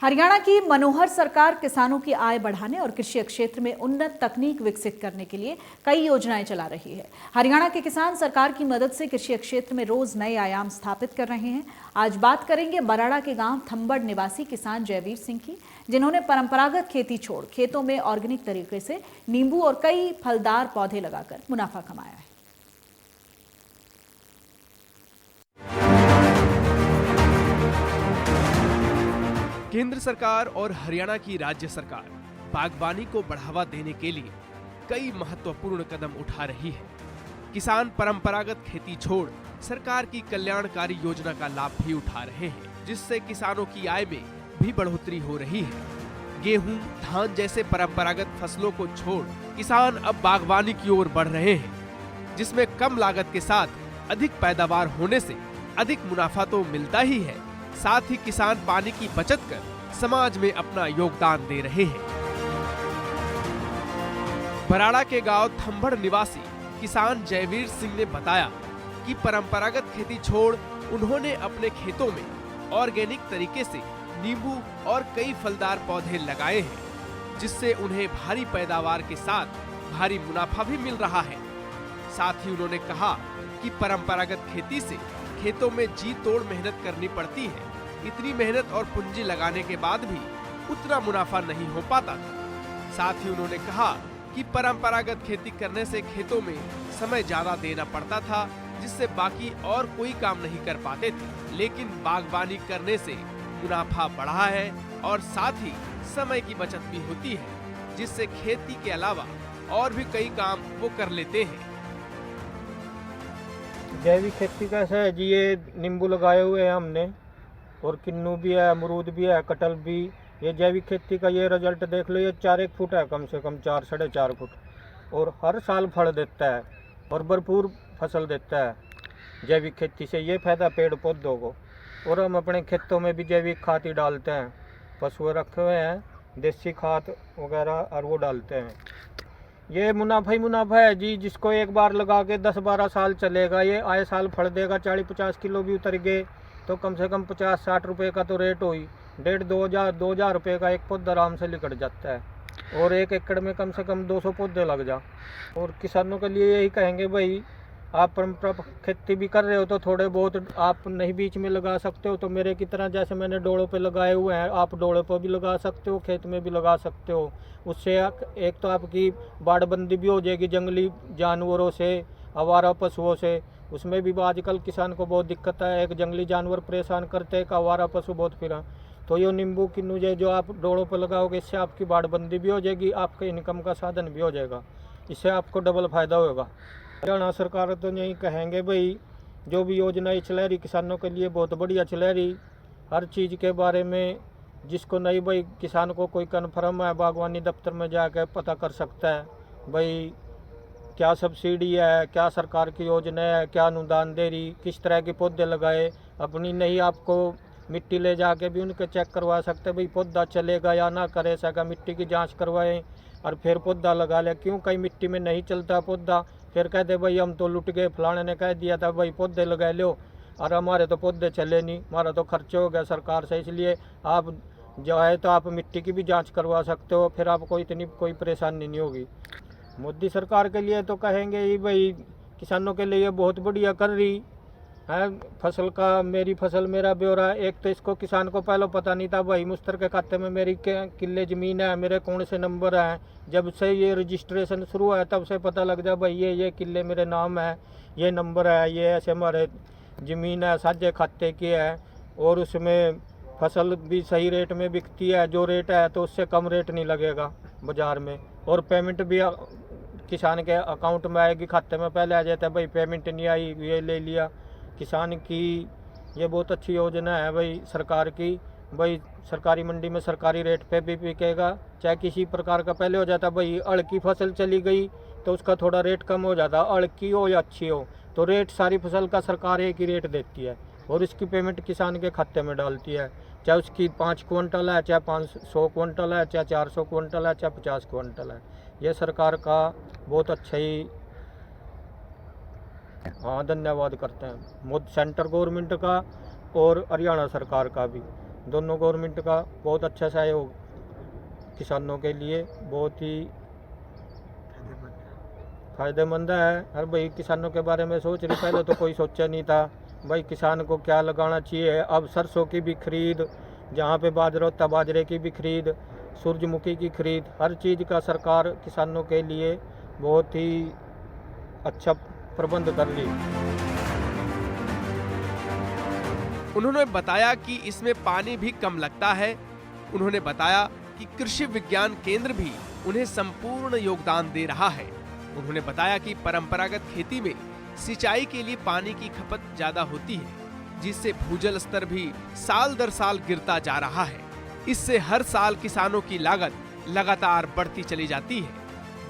हरियाणा की मनोहर सरकार किसानों की आय बढ़ाने और कृषि क्षेत्र में उन्नत तकनीक विकसित करने के लिए कई योजनाएं चला रही है। हरियाणा के किसान सरकार की मदद से कृषि क्षेत्र में रोज नए आयाम स्थापित कर रहे हैं। आज बात करेंगे बराड़ा के गांव थंबड़ निवासी किसान जयवीर सिंह की, जिन्होंने परंपरागत खेती छोड़ खेतों में ऑर्गेनिक तरीके से नींबू और कई फलदार पौधे लगाकर मुनाफा कमाया है। केंद्र सरकार और हरियाणा की राज्य सरकार बागवानी को बढ़ावा देने के लिए कई महत्वपूर्ण कदम उठा रही है। किसान परंपरागत खेती छोड़ सरकार की कल्याणकारी योजना का लाभ भी उठा रहे हैं, जिससे किसानों की आय में भी बढ़ोतरी हो रही है। गेहूं, धान जैसे परंपरागत फसलों को छोड़ किसान अब बागवानी की ओर बढ़ रहे हैं, जिसमें कम लागत के साथ अधिक पैदावार होने से अधिक मुनाफा तो मिलता ही है, साथ ही किसान पानी की बचत कर समाज में अपना योगदान दे रहे हैं। बराड़ा के गांव थंबड़ निवासी किसान जयवीर सिंह ने बताया कि परंपरागत खेती छोड़ उन्होंने अपने खेतों में ऑर्गेनिक तरीके से नींबू और कई फलदार पौधे लगाए हैं, जिससे उन्हें भारी पैदावार के साथ भारी मुनाफा भी मिल रहा है। साथ ही उन्होंने कहा कि परंपरागत खेती से खेतों में जी तोड़ मेहनत करनी पड़ती है। इतनी मेहनत और पूंजी लगाने के बाद भी उतना मुनाफा नहीं हो पाता था। साथ ही उन्होंने कहा कि परंपरागत खेती करने से खेतों में समय ज्यादा देना पड़ता था, जिससे बाकी और कोई काम नहीं कर पाते थे, लेकिन बागवानी करने से मुनाफा बढ़ा है और साथ ही समय की बचत भी होती है, जिससे खेती के अलावा और भी कई काम वो कर लेते हैं। जैविक खेती कैसे है जी? ये नींबू लगाए हुए हैं हमने, और किन्नू भी है, अमरूद भी है, कटहल भी। ये जैविक खेती का ये रिजल्ट देख लो, ये 4 फुट है, कम से कम 4-4.5 फुट, और हर साल फल देता है और भरपूर फसल देता है। जैविक खेती से ये फायदा पेड़ पौधों को। और हम अपने खेतों में भी जैविक खाद ही डालते हैं, पशु रखे हुए हैं, देसी खाद वगैरह और वो डालते हैं। ये मुनाफा ही मुनाफा है जी। जिसको एक बार लगा के 10-12 साल चलेगा, ये आए साल फल देगा। 40-50 किलो भी उतर गए तो कम से कम 50-60 रुपये का तो रेट हुई। 1,500-2,000 रुपये का एक पौधा आराम से निकट जाता है, और 1 एकड़ में कम से कम 200 पौधे लग जा। और किसानों के लिए यही कहेंगे, भाई आप परंपरा खेती भी कर रहे हो तो थोड़े बहुत आप नहीं बीच में लगा सकते हो, तो मेरे की तरह जैसे मैंने डोलों पे लगाए हुए हैं, आप डोलों पर भी लगा सकते हो, खेत में भी लगा सकते हो। उससे एक तो आपकी बाड़बंदी भी हो जाएगी जंगली जानवरों से, आवारा पशुओं से। उसमें भी आजकल किसान को बहुत दिक्कत है, एक जंगली जानवर परेशान करते हैं, एक आवारा पशु बहुत फिरा। तो ये नींबू किन्नू जो आप डोलों पर लगाओगे, इससे आपकी बाड़बंदी भी हो जाएगी, आपके इनकम का साधन भी हो जाएगा, इससे आपको डबल फायदा होगा। हरियाणा सरकार तो यही कहेंगे, भाई जो भी योजनाएं चला रही किसानों के लिए बहुत बढ़िया चला रही। हर चीज़ के बारे में जिसको नहीं भाई किसान को कोई कन्फर्म है, बागवानी दफ्तर में जाकर पता कर सकता है, भाई क्या सब्सिडी है, क्या सरकार की योजना है, क्या अनुदान दे रही, किस तरह के पौधे लगाए। अपनी नहीं आपको मिट्टी ले जाके भी उनके चेक करवा सकते हैं, भाई पौधा चलेगा या ना करे सका। मिट्टी की जांच करवाएं और फिर पौधा लगा ले। क्यों कई मिट्टी में नहीं चलता पौधा, फिर कहते भाई हम तो लुट गए, फलाने ने कह दिया था भाई पौधे लगा लो, और हमारे तो पौधे चले नहीं, हमारा तो खर्च हो गया सरकार से। इसलिए आप जो है तो आप मिट्टी की भी जांच करवा सकते हो, फिर आपको इतनी कोई परेशानी नहीं होगी। मोदी सरकार के लिए तो कहेंगे ही, भाई किसानों के लिए बहुत बढ़िया कर रही है। फसल का मेरी फसल मेरा ब्यौरा, एक तो इसको किसान को पहले पता नहीं था, भाई मुश्तर के खाते में मेरी किल्ले ज़मीन है, मेरे कौन से नंबर हैं। जब से ये रजिस्ट्रेशन शुरू हुआ तब से पता लग जाए, भाई ये किल्ले मेरे नाम है, ये नंबर है, ये ऐसे हमारे ज़मीन है, साझे खाते की है, और उसमें फसल भी सही रेट में बिकती है। जो रेट है तो उससे कम रेट नहीं लगेगा बाज़ार में, और पेमेंट भी किसान के अकाउंट में आएगी, खाते में पहले आ जाता है, भाई पेमेंट नहीं आई ये ले लिया। किसान की ये बहुत अच्छी योजना है भाई सरकार की। भाई सरकारी मंडी में सरकारी रेट पे भी बिकेगा, चाहे किसी प्रकार का पहले हो जाता भाई अड़ की फसल चली गई तो उसका थोड़ा रेट कम हो जाता, अड़ की हो या अच्छी हो, तो रेट सारी फसल का सरकार एक ही रेट देती है, और इसकी पेमेंट किसान के खाते में डालती है। चाहे उसकी 5 क्विंटल है, चाहे 500 क्विंटल है, चाहे 400 क्विंटल है, चाहे 50 क्विंटल है। यह सरकार का बहुत अच्छा ही धन्यवाद करते हैं सेंटर गवर्नमेंट का और हरियाणा सरकार का भी। दोनों गवर्नमेंट का बहुत अच्छा सहयोग किसानों के लिए बहुत ही फायदेमंद है। हर भाई किसानों के बारे में सोच रही, पहले तो कोई सोचा नहीं था भाई किसान को क्या लगाना चाहिए। अब सरसों की भी खरीद, जहाँ पे बाजरा होता बाजरे की भी खरीद, सूरजमुखी की खरीद, हर चीज़ का सरकार किसानों के लिए बहुत ही अच्छा प्रबंध कर रही। उन्होंने बताया कि इसमें पानी भी कम लगता है। उन्होंने बताया कि कृषि विज्ञान केंद्र भी उन्हें संपूर्ण योगदान दे रहा है। उन्होंने बताया कि परंपरागत खेती में सिंचाई के लिए पानी की खपत ज्यादा होती है, जिससे भूजल स्तर भी साल दर साल गिरता जा रहा है। इससे हर साल किसानों की लागत लगातार बढ़ती चली जाती है,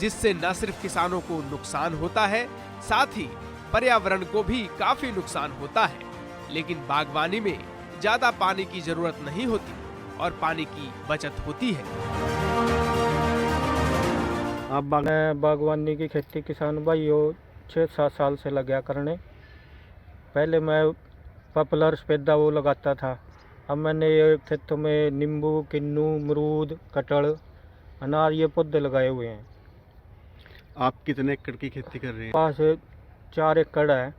जिससे न सिर्फ किसानों को नुकसान होता है, साथ ही पर्यावरण को भी काफी नुकसान होता है। लेकिन बागवानी में ज्यादा पानी की जरूरत नहीं होती और पानी की बचत होती है। आप बागवानी की खेती किसान भाइयों 6-7 साल से लगा करने। पहले मैं पॉपुलर सफेदा वो लगाता था। अब मैंने ये खेतों में नींबू, किन्नू, अमरूद, कटहल, अनार ये पौधे लगाए हुए हैं। आप कितने एकड़ की खेती कर रहे हैं? पास 4 एकड़ है।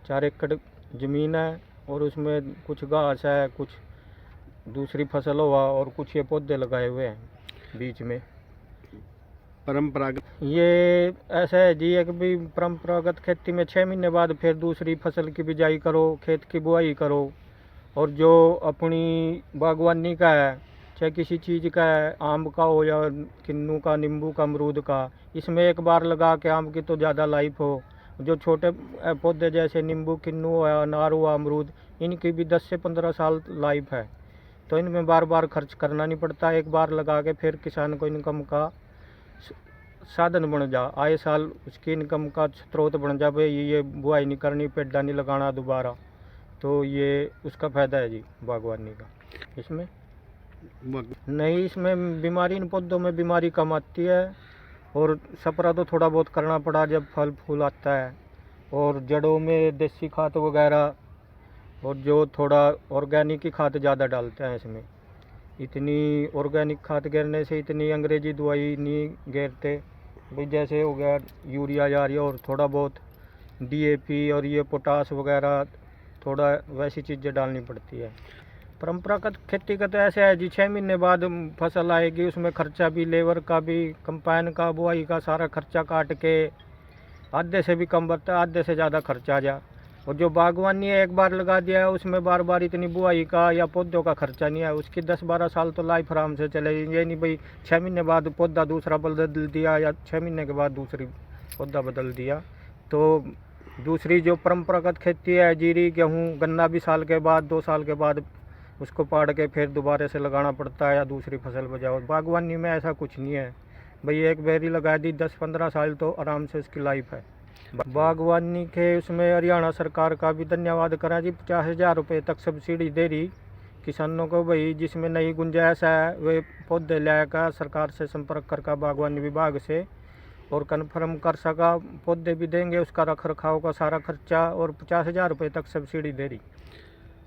4 एकड़ ज़मीन है और उसमें कुछ घास है, कुछ दूसरी फसल हुआ और कुछ ये पौधे लगाए हुए हैं बीच में। परंपरागत ये ऐसा है जी कि भाई परंपरागत खेती में 6 महीने बाद फिर दूसरी फसल की बिजाई करो, खेत की बुआई करो। और जो अपनी बागवानी का है, चाहे किसी चीज़ का है, आम का हो या किन्नू का, नींबू का, अमरूद का, इसमें एक बार लगा के आम की तो ज़्यादा लाइफ हो। जो छोटे पौधे जैसे नींबू, किन्नू हुआ, अनार हुआ, अमरूद, इनकी भी 10 से 15 साल लाइफ है। तो इनमें बार बार खर्च करना नहीं पड़ता। एक बार लगा के फिर किसान को इनकम का साधन बन जा, आए साल उसकी इनकम का स्रोत बन जा। भाई ये बुआई नहीं करनी, पेड़ा नहीं लगाना दोबारा, तो ये उसका फ़ायदा है जी बागवानी का। इसमें नहीं, इसमें बीमारी, इन पौधों में बीमारी कम आती है और सपरा तो थोड़ा बहुत करना पड़ा जब फल फूल आता है। और जड़ों में देसी खाद वगैरह और जो थोड़ा ऑर्गेनिक की खाद ज़्यादा डालते हैं इसमें। इतनी ऑर्गेनिक खाद गिरने से इतनी अंग्रेजी दवाई नहीं गिरते भाई, जैसे हो गया यूरिया जा रही है और थोड़ा बहुत DAP और ये पोटास वगैरह, थोड़ा वैसी चीज़ें डालनी पड़ती है। परंपरागत खेती का तो ऐसे है जी, 6 महीने बाद फसल आएगी, उसमें खर्चा भी, लेबर का भी, कंपाइन का, बुआई का सारा खर्चा काट के आधे से भी कम बचता है, आधे से ज़्यादा खर्चा आ जा। और जो बागवानी है, एक बार लगा दिया है, उसमें बार बार इतनी बुआई का या पौधों का खर्चा नहीं है। उसकी 10-12 साल तो लाइफ आराम से चलेगी। ये नहीं भाई 6 महीने बाद पौधा दूसरा बदल दिया या 6 महीने के बाद दूसरी पौधा बदल दिया। तो दूसरी जो परंपरागत खेती है, जीरी, गेहूँ, गन्ना भी साल के बाद, 2 साल के बाद उसको पाड़ के फिर दोबारा से लगाना पड़ता है या दूसरी फसल बजाओ। बागवानी में ऐसा कुछ नहीं है भाई, एक बेरी लगा दी 10-15 साल तो आराम से उसकी लाइफ है। बागवानी के उसमें हरियाणा सरकार का भी धन्यवाद करें जी। 50,000 रुपये तक सब्सिडी दे रही किसानों को भाई। जिसमें नई गुंजाइश है वे पौधे लाकर सरकार से संपर्क करके बागवानी विभाग से और कन्फर्म कर सका, पौधे भी देंगे, उसका रख रखाव का सारा खर्चा, और 50,000 रुपये तक सब्सिडी दे रही।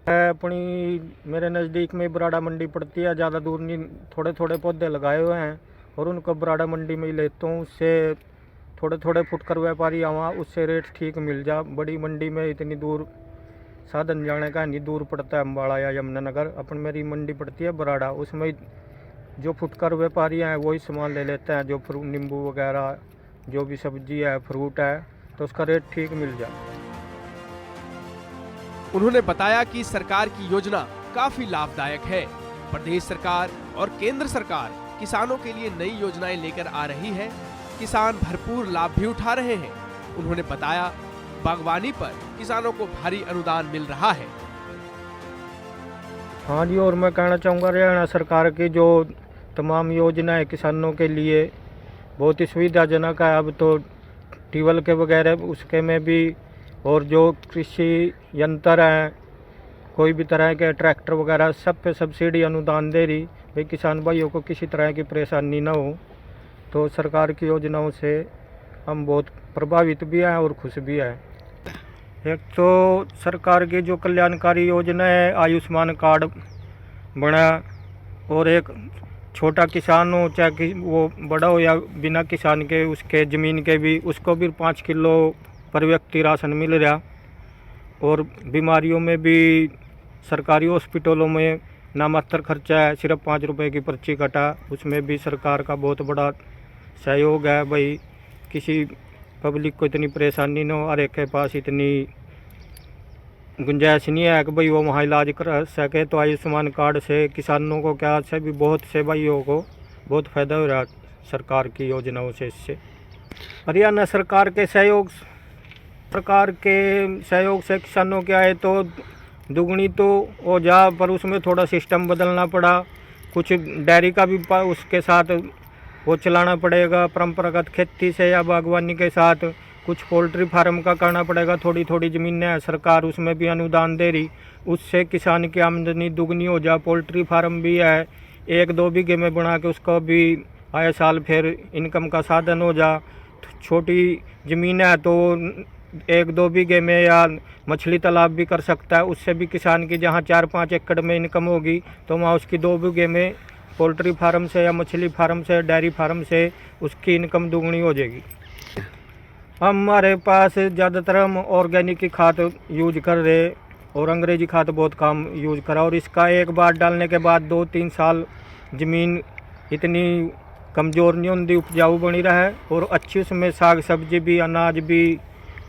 अपनी मेरे नज़दीक में बराड़ा मंडी पड़ती है, ज़्यादा दूर नहीं, थोड़े थोड़े पौधे लगाए हुए हैं और उनको बराड़ा मंडी में ही लेता हूँ। उससे थोड़े थोड़े फुटकर व्यापारी आवा, उससे रेट ठीक मिल जा। बड़ी मंडी में इतनी दूर साधन जाने का नहीं, दूर पड़ता है अम्बाड़ा या यमुनानगर। अपन मेरी मंडी पड़ती है बराड़ा, उसमें जो फुटकर व्यापारी हैं वही सामान ले लेते हैं, जो नींबू वगैरह, जो भी सब्जी है, फ्रूट है, तो उसका रेट ठीक मिल जाए। उन्होंने बताया कि सरकार की योजना काफी लाभदायक है। प्रदेश सरकार और केंद्र सरकार किसानों के लिए नई योजनाएं लेकर आ रही है। किसान भरपूर लाभ भी उठा रहे हैं। उन्होंने बताया बागवानी पर किसानों को भारी अनुदान मिल रहा है। हाँ जी, और मैं कहना चाहूँगा हरियाणा सरकार की जो तमाम योजनाएं किसानों के लिए बहुत ही सुविधाजनक है। अब तो ट्यूबवेल के वगैरह उसके में भी, और जो कृषि यंत्र हैं, कोई भी तरह के ट्रैक्टर वगैरह, सब पे सब्सिडी अनुदान दे रही भाई, किसान भाइयों को किसी तरह की परेशानी ना हो। तो सरकार की योजनाओं से हम बहुत प्रभावित भी हैं और खुश भी हैं। एक तो सरकार की जो कल्याणकारी योजना है आयुष्मान कार्ड, बना, और एक छोटा किसान हो चाहे वो बड़ा हो या बिना किसान के उसके ज़मीन के भी, उसको भी 5 किलो पर व्यक्ति राशन मिल रहा। और बीमारियों में भी सरकारी हॉस्पिटलों में नामात्र खर्चा है, सिर्फ 5 रुपए की पर्ची कटा, उसमें भी सरकार का बहुत बड़ा सहयोग है। भाई किसी पब्लिक को इतनी परेशानी न हो, हर एक के पास इतनी गुंजाइश नहीं है कि भाई वो वहाँ इलाज कर सके। तो आयुष्मान कार्ड से किसानों को क्या से भी बहुत से भाइयों को बहुत फ़ायदा हो रहा है सरकार की योजनाओं से। इससे हरियाणा सरकार के सहयोग से किसानों के आए तो दुगनी तो हो जा, पर उसमें थोड़ा सिस्टम बदलना पड़ा। कुछ डेयरी का भी उसके साथ वो चलाना पड़ेगा, परंपरागत खेती से या बागवानी के साथ। कुछ पोल्ट्री फार्म का करना पड़ेगा, थोड़ी थोड़ी ज़मीनें है, सरकार उसमें भी अनुदान दे रही, उससे किसान की आमदनी दुगनी हो जा। पोल्ट्री फार्म भी है, 1-2 बीघे में बना के उसको भी आए साल फिर इनकम का साधन हो जा। छोटी ज़मीन है तो 1-2 बीघे में या मछली तालाब भी कर सकता है, उससे भी किसान की जहाँ 4-5 एकड़ में इनकम होगी तो वहाँ उसकी 2 बीघे में पोल्ट्री फार्म से या मछली फार्म से, डेयरी फार्म से उसकी इनकम दुगनी हो जाएगी। हमारे पास ज़्यादातर हम ऑर्गेनिक की खाद यूज कर रहे और अंग्रेजी खाद बहुत कम यूज करा। और इसका एक बार डालने के बाद 2-3 साल ज़मीन इतनी कमज़ोर नहीं होती, उपजाऊ बनी रहे और अच्छी उसमें साग सब्जी भी, अनाज भी,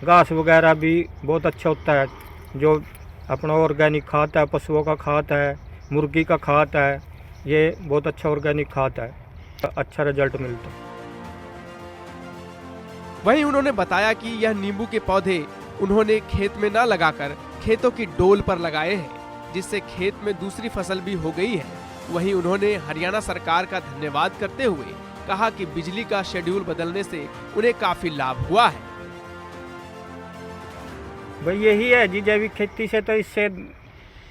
घास वगैरह भी बहुत अच्छा होता है। जो अपना ऑर्गेनिक खाद है, पशुओं का खाद है, मुर्गी का खाद है, ये बहुत अच्छा ऑर्गेनिक खाद है, अच्छा रिजल्ट मिलता है। वहीं उन्होंने बताया कि यह नींबू के पौधे उन्होंने खेत में न लगाकर खेतों की डोल पर लगाए हैं, जिससे खेत में दूसरी फसल भी हो गई है। वहीं उन्होंने हरियाणा सरकार का धन्यवाद करते हुए कहा कि बिजली का शेड्यूल बदलने से उन्हें काफी लाभ हुआ है। भाई यही है जी, जैविक खेती से तो इससे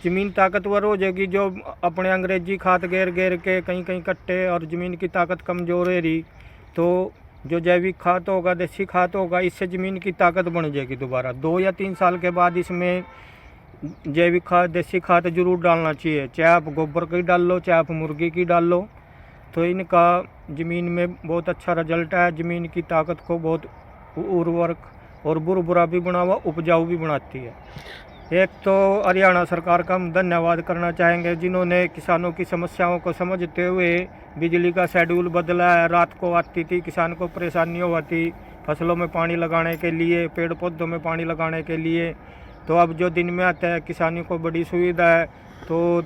ज़मीन ताकतवर हो जाएगी। जो अपने अंग्रेजी खाद घेर के कहीं कट्टे और ज़मीन की ताकत कमज़ोर है रही, तो जो जैविक खाद होगा, देसी खाद होगा, इससे ज़मीन की ताकत बन जाएगी दोबारा। 2 या 3 साल के बाद इसमें जैविक खाद, देसी खाद जरूर डालना चाहिए, चाहे आप गोबर की डाल लो, चाहे आप मुर्गी की डाल लो, तो इनका ज़मीन में बहुत अच्छा रिजल्ट है। ज़मीन की ताकत को बहुत उर्वरक और बुरा भी बना हुआ उपजाऊ भी बनाती है। एक तो हरियाणा सरकार का हम धन्यवाद करना चाहेंगे, जिन्होंने किसानों की समस्याओं को समझते हुए बिजली का शेड्यूल बदला है। रात को आती थी, किसान को परेशानी होती फसलों में पानी लगाने के लिए, पेड़ पौधों में पानी लगाने के लिए, तो अब जो दिन में आता है किसानी को बड़ी सुविधा है, तो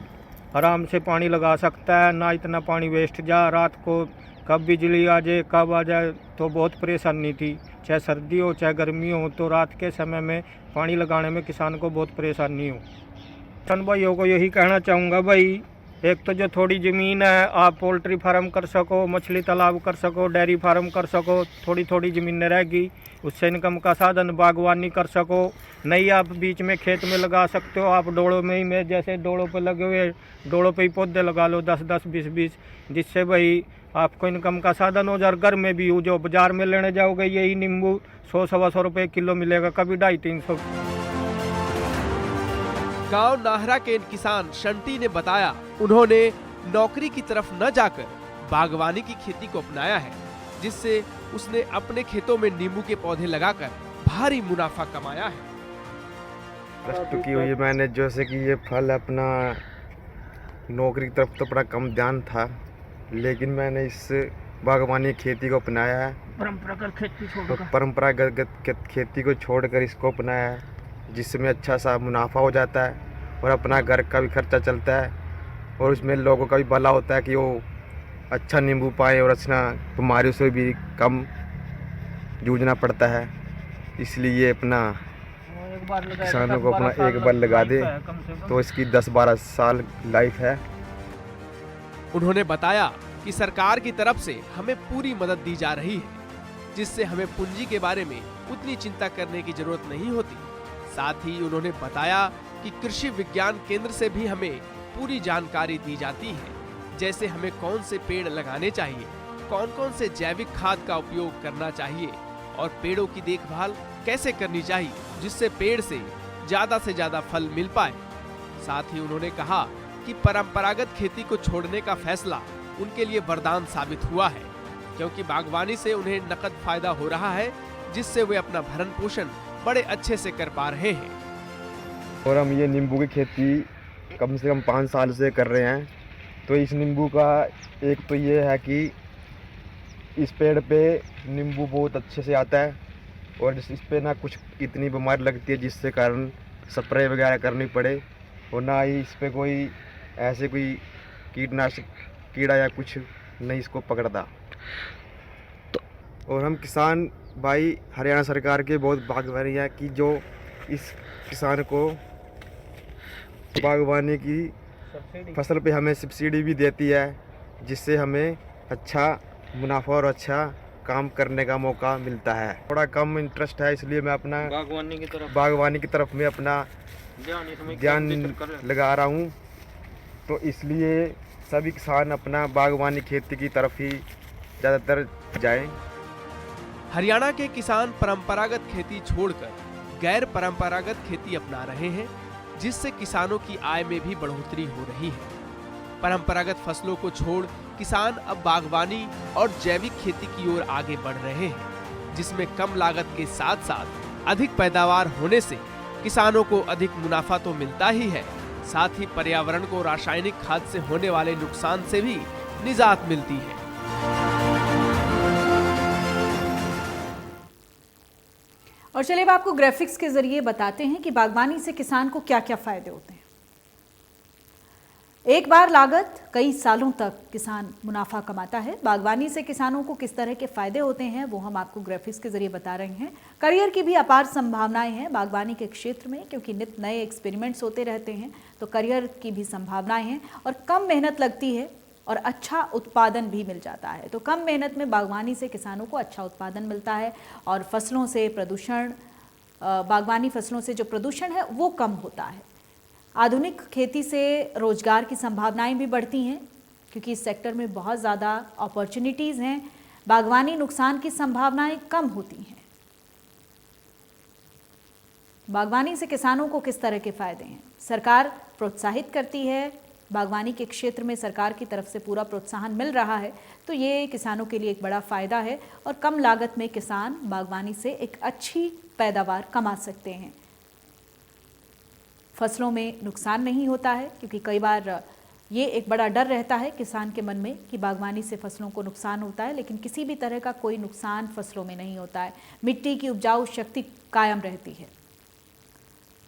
आराम से पानी लगा सकता है, ना इतना पानी वेस्ट जा। रात को कब बिजली आ जाए कब आ जाए तो बहुत परेशानी थी, चाहे सर्दी हो चाहे गर्मी हो, तो रात के समय में पानी लगाने में किसान को बहुत परेशानी हो। किसान भाइयों को यही कहना चाहूँगा, भाई एक तो जो थोड़ी ज़मीन है आप पोल्ट्री फार्म कर सको, मछली तालाब कर सको, डेयरी फार्म कर सको, थोड़ी ज़मीन रहेगी, उससे इनकम का साधन, बागवानी कर सको। नहीं आप बीच में खेत में लगा सकते हो, आप डोड़ों में ही में जैसे डोड़ों पे लगे हुए डोड़ों पे ही पौधे लगा लो 10-10, 20-20, जिससे भाई आपको इनकम का साधन हो जाए। घर में भी हो, जो बाजार में लेने जाओगे यही नींबू 100-125 रुपये किलो मिलेगा, कभी 250-300। गांव नाहरा के किसान शंटी ने बताया, उन्होंने नौकरी की तरफ न जाकर बागवानी की खेती को अपनाया है, जिससे उसने अपने खेतों में नींबू के पौधे लगाकर भारी मुनाफा कमाया है। प्लस की हुई मैंने, जैसे कि ये फल अपना नौकरी की तरफ तो बड़ा कम ध्यान था, लेकिन मैंने इस बागवानी खेती को अपनाया है। परंपरागत खेती को छोड़कर इसको अपनाया है, जिसमें अच्छा सा मुनाफा हो जाता है और अपना घर का भी खर्चा चलता है और उसमें लोगों का भी भला होता है कि वो अच्छा नींबू पाए और अच्छा बीमारियों से भी कम जूझना पड़ता है। इसलिए अपना किसानों को अपना एक बार लगा दे तो इसकी 10-12 साल लाइफ है। उन्होंने बताया कि सरकार की तरफ से हमें पूरी मदद दी जा रही है, जिससे हमें पूंजी के बारे में उतनी चिंता करने की जरूरत नहीं होती। साथ ही उन्होंने बताया कि कृषि विज्ञान केंद्र से भी हमें पूरी जानकारी दी जाती है, जैसे हमें कौन से पेड़ लगाने चाहिए, कौन से जैविक खाद का उपयोग करना चाहिए और पेड़ों की देखभाल कैसे करनी चाहिए, जिससे पेड़ से ज्यादा फल मिल पाए। साथ ही उन्होंने कहा कि परंपरागत खेती को छोड़ने का फैसला उनके लिए वरदान साबित हुआ है, क्योंकि बागवानी से उन्हें नकद फायदा हो रहा है, जिससे वे अपना भरण पोषण बड़े अच्छे से कर पा रहे हैं। और हम ये नींबू की खेती कम से कम 5 साल से कर रहे हैं। तो इस नींबू का एक तो ये है कि इस पेड़ पे नींबू बहुत अच्छे से आता है और इस पे ना कुछ इतनी बीमारी लगती है जिससे कारण स्प्रे वगैरह करनी पड़े, और ना ही इस पे कोई ऐसे कोई कीटनाशक कीड़ा या कुछ नहीं इसको पकड़ता। और हम किसान भाई हरियाणा सरकार के बहुत भाग्यवान हैं कि जो इस किसान को बागवानी की फसल पे हमें सब्सिडी भी देती है, जिससे हमें अच्छा मुनाफा और अच्छा काम करने का मौका मिलता है। थोड़ा कम इंटरेस्ट है, इसलिए मैं अपना बागवानी की तरफ में अपना ध्यान लगा रहा हूँ। तो इसलिए सभी किसान अपना बागवानी खेती की तरफ ही ज़्यादातर जाएं। हरियाणा के किसान परंपरागत खेती छोड़कर गैर परंपरागत खेती अपना रहे हैं, जिससे किसानों की आय में भी बढ़ोतरी हो रही है। परंपरागत फसलों को छोड़ किसान अब बागवानी और जैविक खेती की ओर आगे बढ़ रहे हैं, जिसमें कम लागत के साथ साथ अधिक पैदावार होने से किसानों को अधिक मुनाफा तो मिलता ही है, साथ ही पर्यावरण को रासायनिक खाद से होने वाले नुकसान से भी निजात मिलती है। और चलिए अब आपको ग्राफिक्स के जरिए बताते हैं कि बागवानी से किसान को क्या क्या फायदे होते हैं। एक बार लागत, कई सालों तक किसान मुनाफा कमाता है। बागवानी से किसानों को किस तरह के फायदे होते हैं वो हम आपको ग्राफिक्स के जरिए बता रहे हैं। करियर की भी अपार संभावनाएं हैं बागवानी के क्षेत्र में, क्योंकि नित नए एक्सपेरिमेंट्स होते रहते हैं, तो करियर की भी संभावनाएं हैं और कम मेहनत लगती है और अच्छा उत्पादन भी मिल जाता है। तो कम मेहनत में बागवानी से किसानों को अच्छा उत्पादन मिलता है और फसलों से प्रदूषण, बागवानी फसलों से जो प्रदूषण है वो कम होता है। आधुनिक खेती से रोजगार की संभावनाएं भी बढ़ती हैं, क्योंकि इस सेक्टर में बहुत ज़्यादा अपॉर्चुनिटीज़ हैं। बागवानी नुकसान की संभावनाएं कम होती हैं। बागवानी से किसानों को किस तरह के फायदे हैं? सरकार प्रोत्साहित करती है, बागवानी के क्षेत्र में सरकार की तरफ से पूरा प्रोत्साहन मिल रहा है, तो ये किसानों के लिए एक बड़ा फ़ायदा है और कम लागत में किसान बागवानी से एक अच्छी पैदावार कमा सकते हैं। फसलों में नुकसान नहीं होता है, क्योंकि कई बार ये एक बड़ा डर रहता है किसान के मन में कि बागवानी से फसलों को नुकसान होता है, लेकिन किसी भी तरह का कोई नुकसान फसलों में नहीं होता है। मिट्टी की उपजाऊ शक्ति कायम रहती है।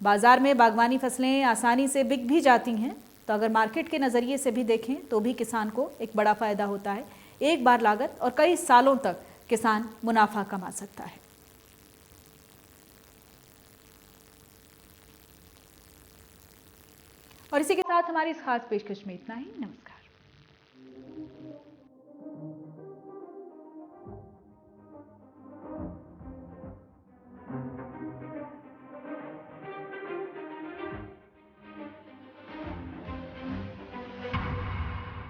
बाज़ार में बागवानी फसलें आसानी से बिक भी जाती हैं, तो अगर मार्केट के नज़रिए से भी देखें तो भी किसान को एक बड़ा फ़ायदा होता है। एक बार लागत और कई सालों तक किसान मुनाफा कमा सकता है। और इसी के साथ हमारी इस खास पेशकश में इतना ही। नमस्कार।